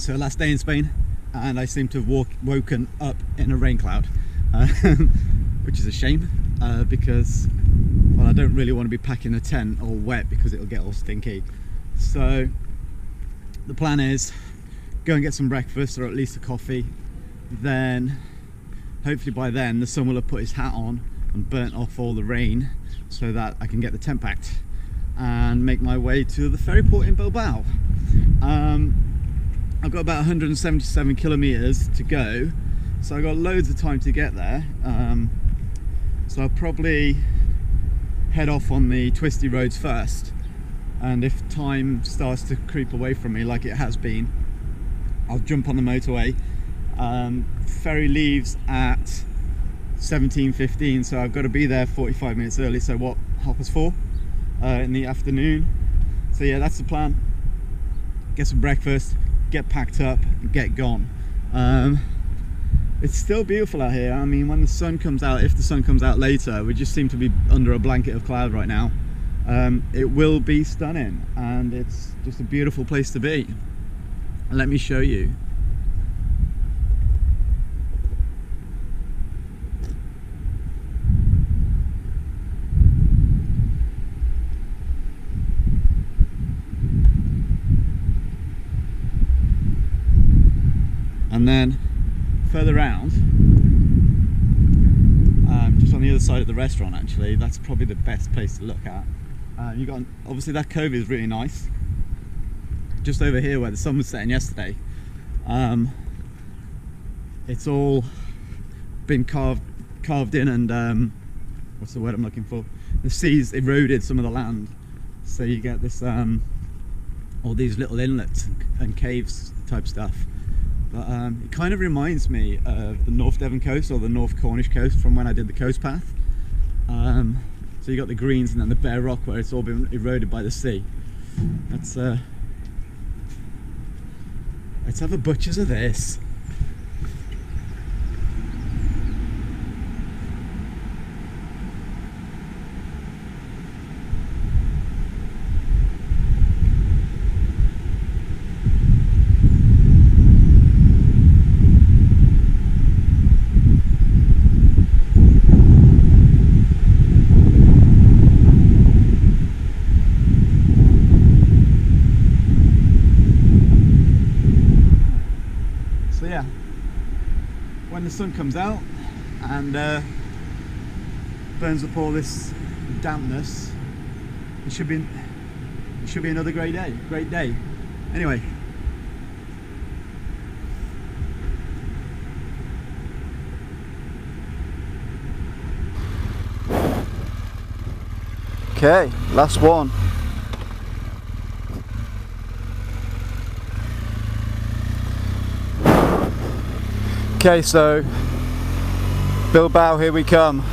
it's her last day in Spain, and I seem to have woken up in a rain cloud, which is a shame, because, well, I don't really want to be packing a tent all wet because it'll get all stinky. So the plan is go and get some breakfast, or at least a coffee. Then hopefully by then the sun will have put his hat on and burnt off all the rain, so that I can get the tent packed and make my way to the ferry port in Bilbao. I've got about 177 kilometers to go, so I've got loads of time to get there. So I'll probably head off on the twisty roads first, and if time starts to creep away from me like it has been, I'll jump on the motorway. Ferry leaves at 17:15, so I've got to be there 45 minutes early, so what, 4:30 in the afternoon. So yeah, that's the plan. Get some breakfast, get packed up, and get gone. It's still beautiful out here. I mean, when the sun comes out, if the sun comes out later, we just seem to be under a blanket of cloud right now. It will be stunning, and it's just a beautiful place to be. Let me show you. And then further round, just on the other side of the restaurant, actually, that's probably the best place to look at. You got, obviously that cove is really nice. Just over here where the sun was setting yesterday, it's all been carved in, and what's the word I'm looking for? The sea's eroded some of the land, so you get this all these little inlets and caves type stuff. But it kind of reminds me of the North Devon coast, or the North Cornish coast, from when I did the coast path. So you got the greens and then the bare rock where it's all been eroded by the sea. Let's have a butcher's of this. When the sun comes out and burns up all this dampness, it should be another great day. Anyway, okay, last one. Okay, so Bilbao, here we come.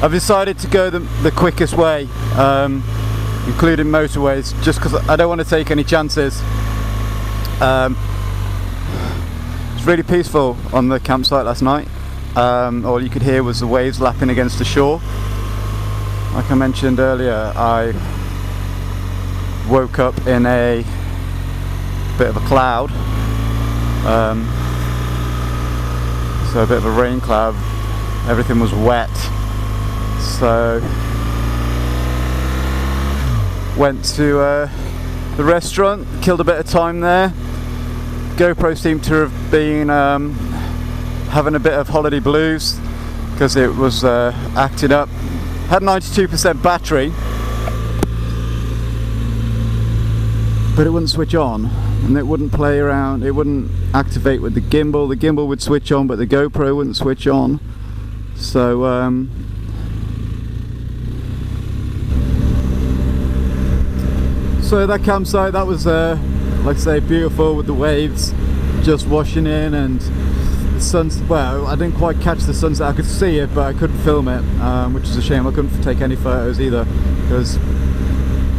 I've decided to go the quickest way, including motorways, just because I don't want to take any chances. It's really peaceful on the campsite last night. All you could hear was the waves lapping against the shore. Like I mentioned earlier, I woke up in a bit of a cloud, so a bit of a rain cloud. Everything was wet, so went to the restaurant, killed a bit of time there. GoPro seemed to have been having a bit of holiday blues because it was acting up. Had 92% battery, but it wouldn't switch on, and it wouldn't play around, it wouldn't activate with the gimbal. The gimbal would switch on, but the GoPro wouldn't switch on. So so that campsite, that was like I say, beautiful, with the waves just washing in, and the sunset. Well, I didn't quite catch the sunset. I could see it, but I couldn't film it, which is a shame. I couldn't take any photos either because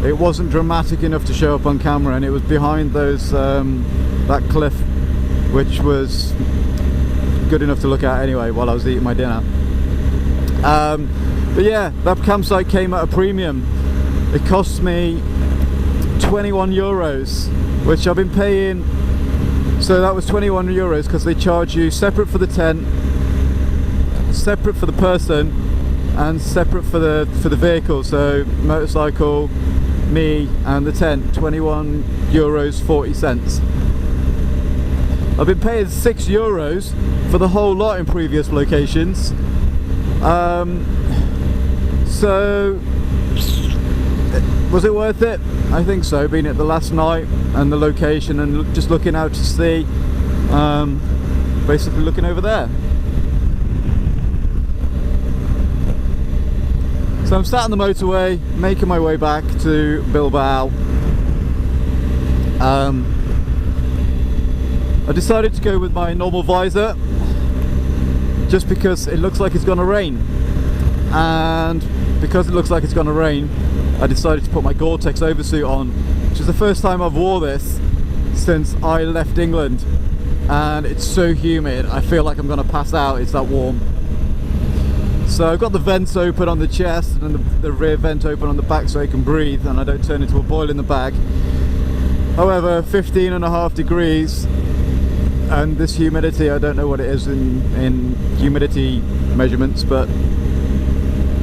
it wasn't dramatic enough to show up on camera, and it was behind those that cliff, which was good enough to look at anyway while I was eating my dinner. But yeah, that campsite came at a premium. it cost me 21 euros, which I've been paying. So that was 21 euros because they charge you separate for the tent, separate for the person, and separate for the vehicle. So motorcycle, me, and the tent, 21 euros 40 cents. I've been paying 6 euros for the whole lot in previous locations. So was it worth it? I think so, being at the last night and the location and just looking out to sea, basically looking over there. So I'm sat on the motorway, making my way back to Bilbao. I decided to go with my normal visor just because it looks like it's gonna rain, and because it looks like it's gonna rain, I decided to put my Gore-Tex oversuit on, which is the first time I've wore this since I left England, and it's so humid I feel like I'm gonna pass out, it's that warm. So I've got the vents open on the chest and the rear vent open on the back so I can breathe and I don't turn into a boil in the bag. However, 15.5 degrees and this humidity, I don't know what it is in humidity measurements, but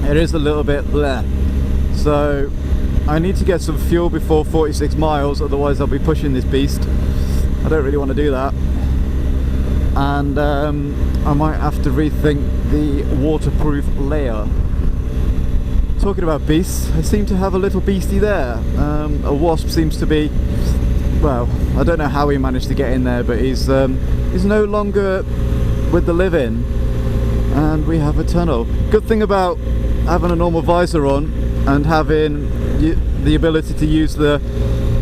it is a little bit bleh. So I need to get some fuel before 46 miles, otherwise I'll be pushing this beast. I don't really want to do that. And I might have to rethink the waterproof layer. Talking about beasts, I seem to have a little beastie there. A wasp seems to be, well, I don't know how he managed to get in there, but he's no longer with the live-in, and we have a tunnel. Good thing about having a normal visor on and having the ability to use the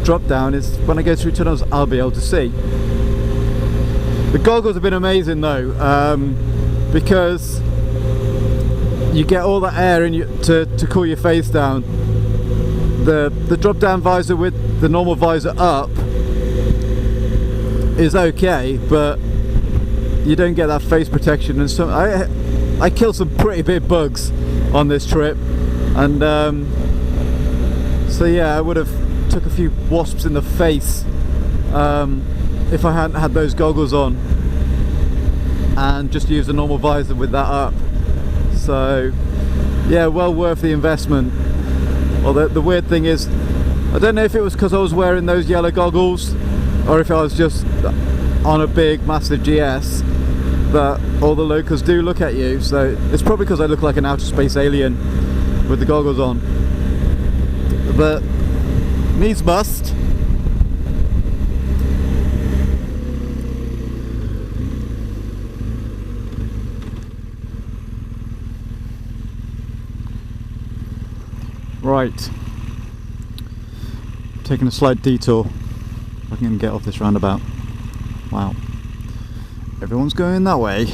drop down is when I go through tunnels I'll be able to see. The goggles have been amazing though, because you get all that air in to cool your face down. The drop down visor with the normal visor up is okay, but you don't get that face protection. And so I killed some pretty big bugs on this trip, and so yeah, I would have took a few wasps in the face if I hadn't had those goggles on and just used a normal visor with that up. So yeah, well worth the investment. Well, the weird thing is, I don't know if it was because I was wearing those yellow goggles or if I was just on a big massive GS, that all the locals do look at you. So it's probably because I look like an outer space alien with the goggles on, but needs must. Right, taking a slight detour. If I can get off this roundabout. Wow, everyone's going that way.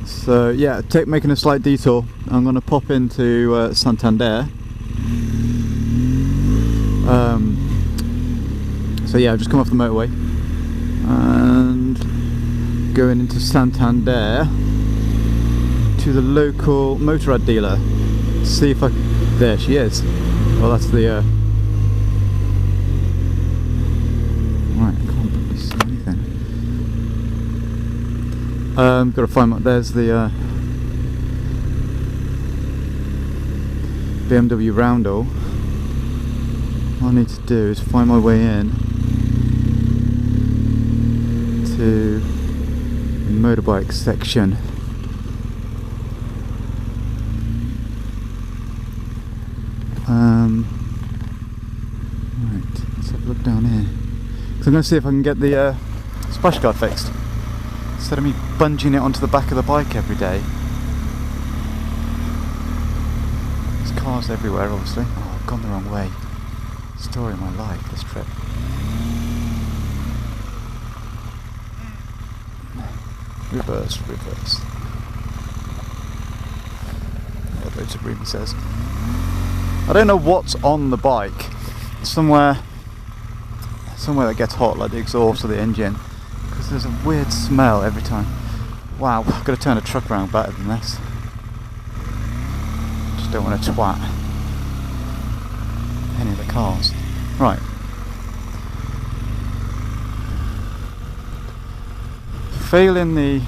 So yeah, making a slight detour. I'm going to pop into Santander. So yeah, I've just come off the motorway and going into Santander to the local Motorrad dealer. See if I can, there she is. Well, that's the right, I can't really see anything. Got to find, there's the BMW Roundel. What I need to do is find my way in to the motorbike section. Right, let's have a look down here. So I'm going to see if I can get the splash guard fixed instead of me bunging it onto the back of the bike every day. There's cars everywhere, obviously. Oh, I've gone the wrong way. Story of my life, this trip. Reverse, reverse. What Road Ruby says. I don't know what's on the bike. Somewhere that gets hot, like the exhaust or the engine, because there's a weird smell every time. Wow, I've got to turn a truck around better than this. Just don't want to twat. any of the cars. Right. Failing the...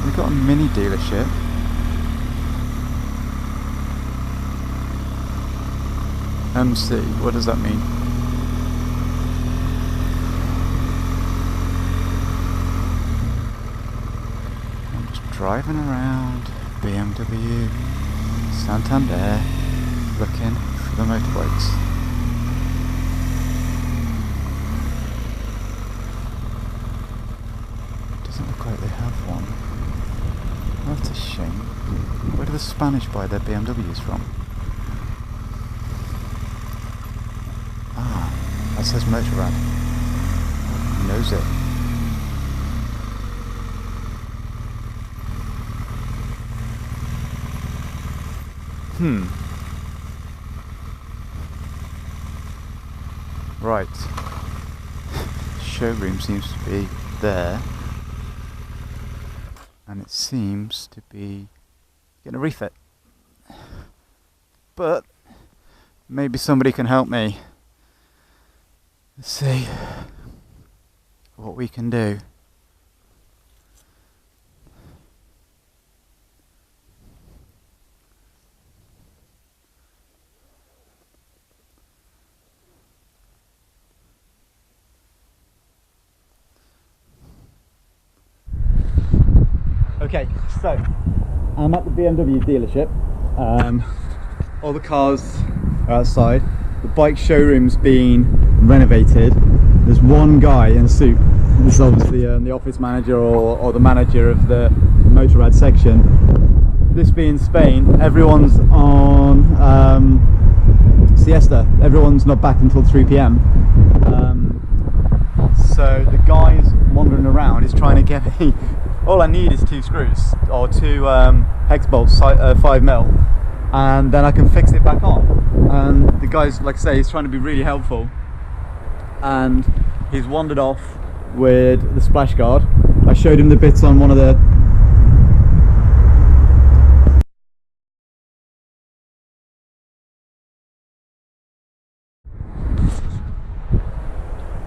We've got a mini dealership. MC, what does that mean? I'm just driving around BMW Santander looking for the motorbikes. Doesn't look like they have one. Oh, that's a shame. Where do the Spanish buy their BMWs from? Ah, that says Motorrad. Who knows it? Right. Showroom seems to be there. And it seems to be getting a refit. But maybe somebody can help me. Let's see what we can do. Okay, so I'm at the BMW dealership. All the cars are outside. The bike showroom's been renovated. There's one guy in a suit. This is obviously the office manager or the manager of the Motorrad section. This being Spain, everyone's on siesta. Everyone's not back until 3 p.m. So the guy's wandering around. He's trying to get me. All I need is 2 screws or 2 hex bolts, 5mm, and then I can fix it back on. And the guy's, like I say, he's trying to be really helpful, and he's wandered off with the splash guard. I showed him the bits on one of the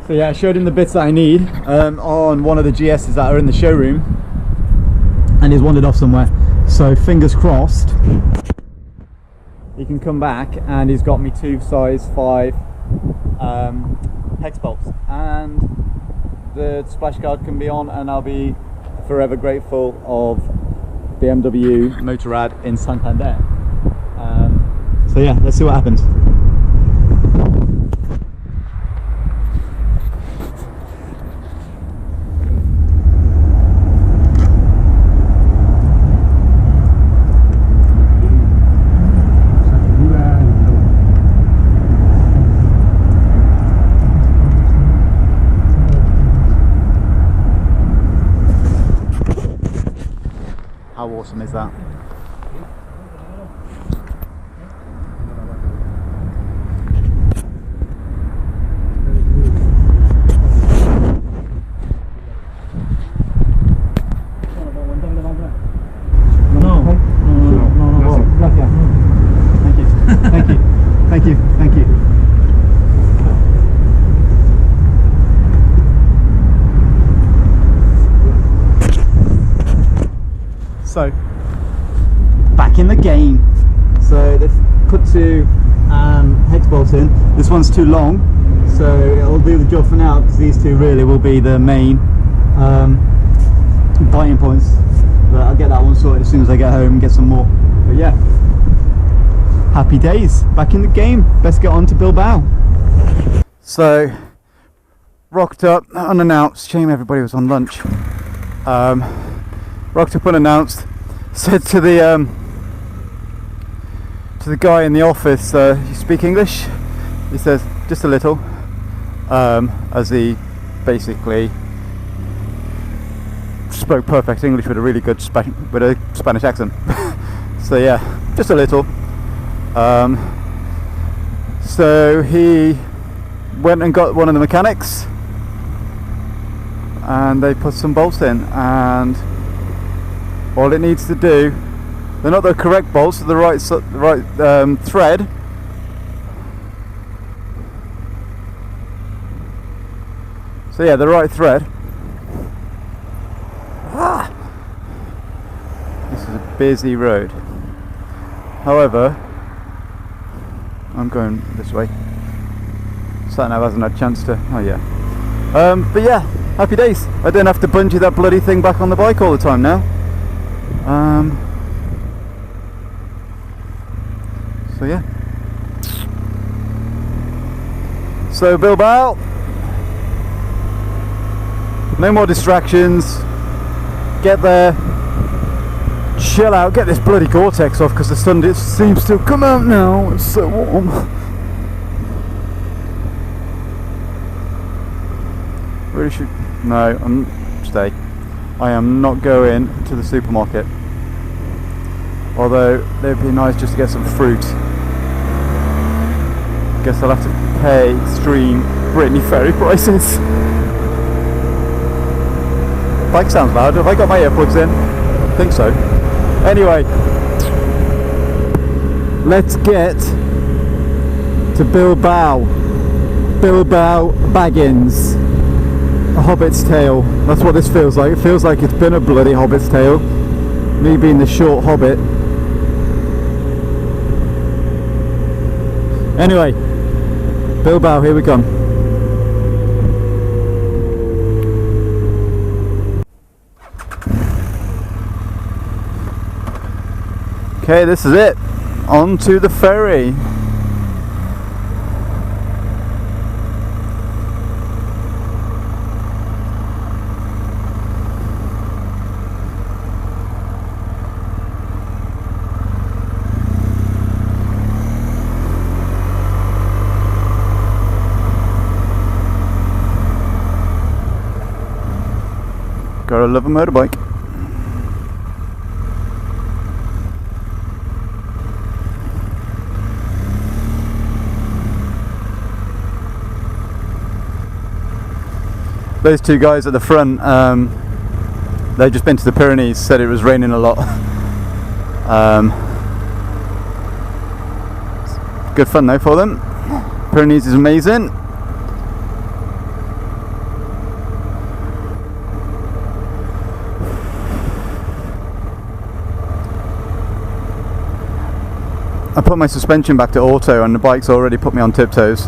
So yeah, I showed him the bits that I need on one of the GSs that are in the showroom, and he's wandered off somewhere. So fingers crossed he can come back, and he's got me 2 size 5 hex bolts, and the splash guard can be on, and I'll be forever grateful of BMW Motorrad in Santander. So yeah, let's see what happens. How awesome is that? Thank you. So, back in the game. So they've put 2 hex bolts in. This one's too long, so it'll do the job for now, because these 2 really will be the main biting points. But I'll get that one sorted as soon as I get home and get some more. But yeah, happy days, back in the game. Let's get on to Bilbao. So, rocked up unannounced. Shame everybody was on lunch. Rocked up unannounced. Said to the guy in the office, "You speak English?" He says, "Just a little," as he basically spoke perfect English with a really good Spanish accent. So yeah, just a little. So he went and got one of the mechanics, and they put some bolts in, and all it needs to do They're not the correct bolts, they're the right thread. So yeah, the right thread. This is a busy road. However, I'm going this way. Sat-nav hasn't had a chance to. Oh yeah. But yeah, happy days. I don't have to bungee that bloody thing back on the bike all the time now. So yeah. So Bilbao. No more distractions. Get there. Chill out. Get this bloody Gore-Tex off because the sun seems to come out now. It's so warm. Really should. No, stay. I am not going to the supermarket. Although it would be nice just to get some fruit. Guess I'll have to pay extreme Brittany ferry prices. Bike sounds loud. Have I got my earplugs in? I think so. Anyway, let's get to Bilbao. Bilbao Baggins. A hobbit's tale. That's what this feels like. It feels like it's been a bloody hobbit's tale. Me being the short hobbit. Anyway, Bilbao, here we come. Okay, this is it. On to the ferry. Gotta love a motorbike. Those two guys at the front, they've just been to the Pyrenees, said it was raining a lot. Good fun though for them. Pyrenees is amazing. I put my suspension back to auto and the bike's already put me on tiptoes.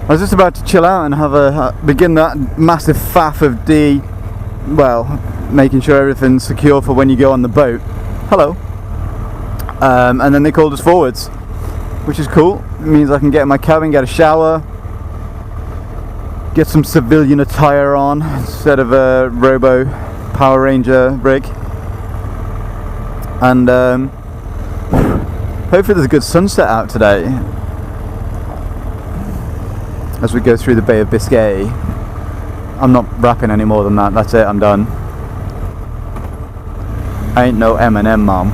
I was just about to chill out and begin that massive faff of making sure everything's secure for when you go on the boat. Hello. And then they called us forwards, which is cool. It means I can get in my cabin, get a shower, get some civilian attire on instead of a Robo Power Ranger rig. And hopefully there's a good sunset out today as we go through the Bay of Biscay. I'm not rapping any more than that. That's it, I'm done. I ain't no Eminem, mom.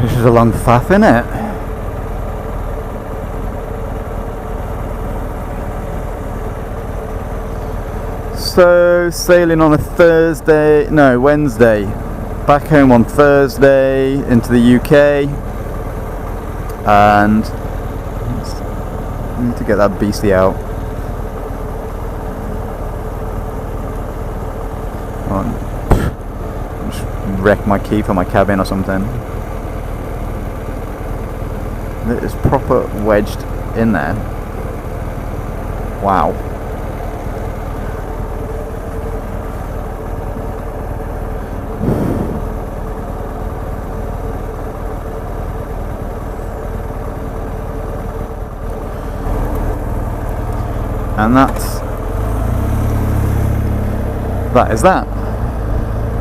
This is a long faff, innit? So, sailing on a Wednesday. Back home on Thursday into the UK. And I need to get that beastie out. Just wreck my key for my cabin or something. It is proper wedged in there. Wow. And that is that.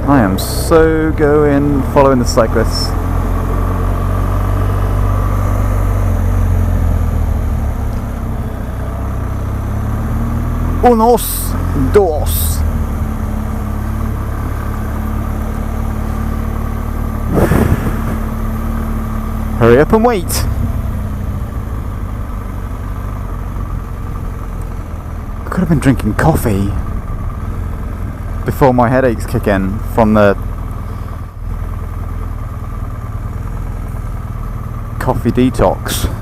I am so following the cyclists. Unos, dos. Hurry up and wait. I could have been drinking coffee before my headaches kick in from the coffee detox.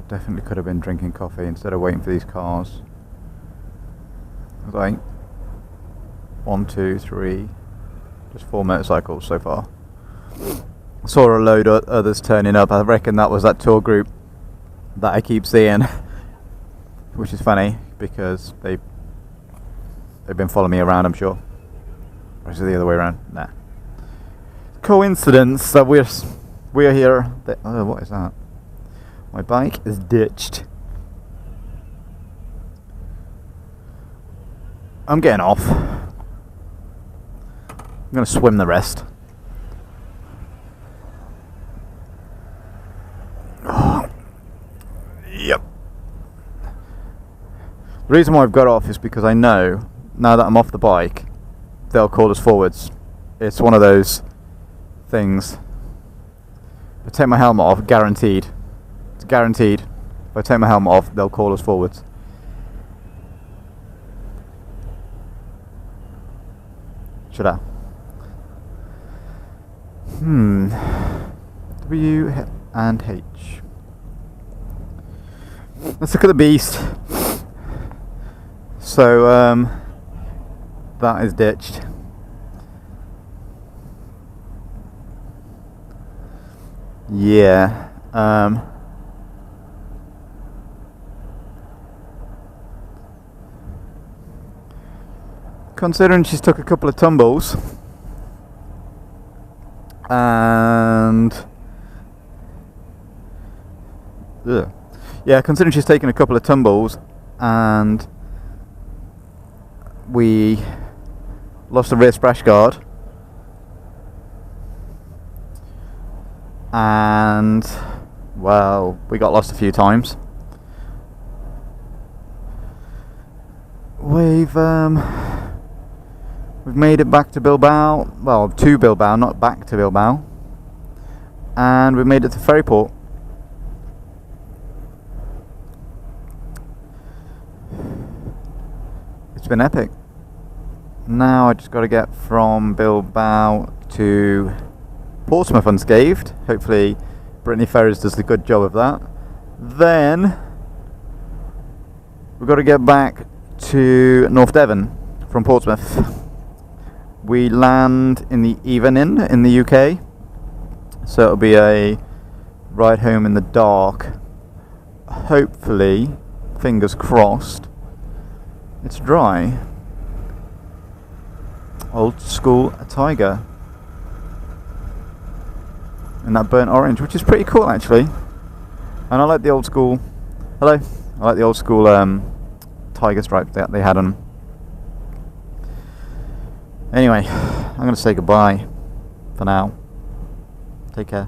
Definitely could have been drinking coffee instead of waiting for these cars. Like 1, 2, 3, just 4 motorcycles so far. I saw a load of others turning up. I reckon that was that tour group that I keep seeing, which is funny because they've been following me around, I'm sure. Or is it the other way around? Nah. Coincidence that we're here. Oh, what is that? My bike is ditched. I'm getting off. I'm gonna swim the rest. Oh. Yep. The reason why I've got off is because I know, now that I'm off the bike, they'll call us forwards. It's one of those things. If I take my helmet off, guaranteed. It's guaranteed. If I take my helmet off, they'll call us forwards. Should I? W and H. Let's look at the beast. So, that is ditched. Yeah. Considering she's took a couple of tumbles and considering she's taken a couple of tumbles and we lost the rear splash guard and well, we got lost a few times. We've made it back to Bilbao, well, to Bilbao, not back to Bilbao, and we've made it to Ferryport. It's been epic. Now I just got to get from Bilbao to Portsmouth unscathed. Hopefully Brittany Ferries does a good job of that. Then we've got to get back to North Devon from Portsmouth. We land in the evening in the UK, so it'll be a ride home in the dark. Hopefully, fingers crossed, it's dry. Old school Tiger in that burnt orange, which is pretty cool actually. And I like the old school. Hello. I like the old school Tiger stripe that they had on. Anyway, I'm going to say goodbye for now. Take care.